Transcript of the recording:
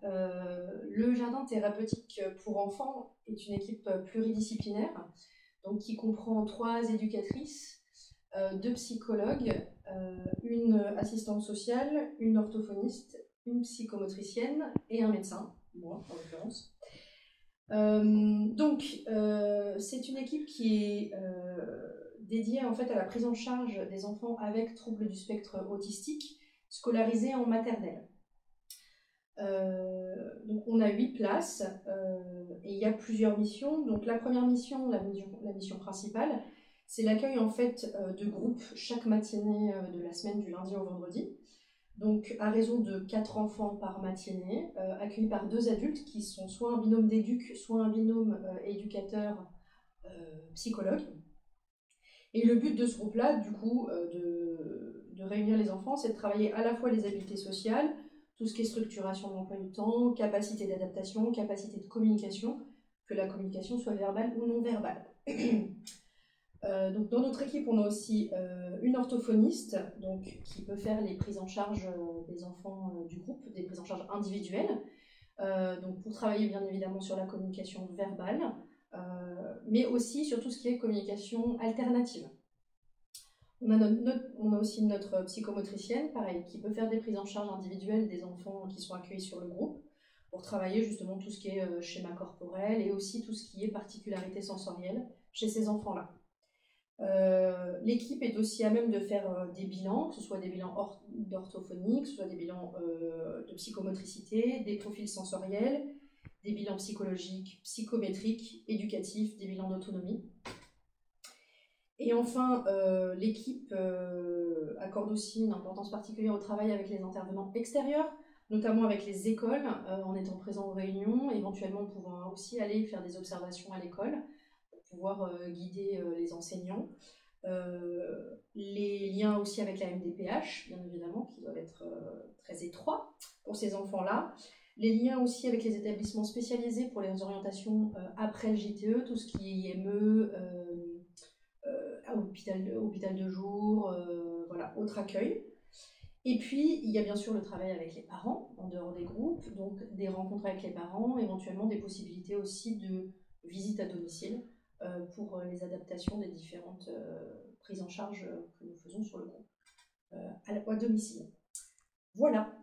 Le jardin thérapeutique pour enfants est une équipe pluridisciplinaire, donc qui comprend 3 éducatrices, 2 psychologues, une assistante sociale, une orthophoniste, une psychomotricienne et un médecin, moi en l'occurrence. C'est une équipe qui est dédiée en fait à la prise en charge des enfants avec troubles du spectre autistique scolarisés en maternelle. Donc on a 8 places et il y a plusieurs missions. Donc la première mission, la mission principale, c'est l'accueil en fait de groupes chaque matinée de la semaine du lundi au vendredi. Donc à raison de 4 enfants par matinée, accueillis par 2 adultes qui sont soit un binôme d'éduc, soit un binôme éducateur-psychologue. Et le but de ce groupe-là, du coup, de réunir les enfants, c'est de travailler à la fois les habiletés sociales, tout ce qui est structuration de l'emploi du temps, capacité d'adaptation, capacité de communication, que la communication soit verbale ou non verbale. Donc dans notre équipe, on a aussi une orthophoniste donc, qui peut faire les prises en charge des enfants du groupe, des prises en charge individuelles, donc pour travailler bien évidemment sur la communication verbale, mais aussi sur tout ce qui est communication alternative. On a aussi notre psychomotricienne, pareil, qui peut faire des prises en charge individuelles des enfants qui sont accueillis sur le groupe, pour travailler justement tout ce qui est schéma corporel et aussi tout ce qui est particularité sensorielle chez ces enfants-là. L'équipe est aussi à même de faire des bilans, que ce soit des bilans d'orthophonie, que ce soit des bilans de psychomotricité, des profils sensoriels, des bilans psychologiques, psychométriques, éducatifs, des bilans d'autonomie. Et enfin, l'équipe accorde aussi une importance particulière au travail avec les intervenants extérieurs, notamment avec les écoles, en étant présent aux réunions, éventuellement pouvant aussi aller faire des observations à l'école, pour pouvoir guider les enseignants. Les liens aussi avec la MDPH, bien évidemment, qui doivent être très étroits pour ces enfants-là. Les liens aussi avec les établissements spécialisés pour les orientations après le JTE, tout ce qui est IME, hôpital de jour, voilà, autre accueil. Et puis, il y a bien sûr le travail avec les parents, en dehors des groupes, donc des rencontres avec les parents, éventuellement des possibilités aussi de visite à domicile pour les adaptations des différentes prises en charge que nous faisons sur le groupe à domicile. Voilà.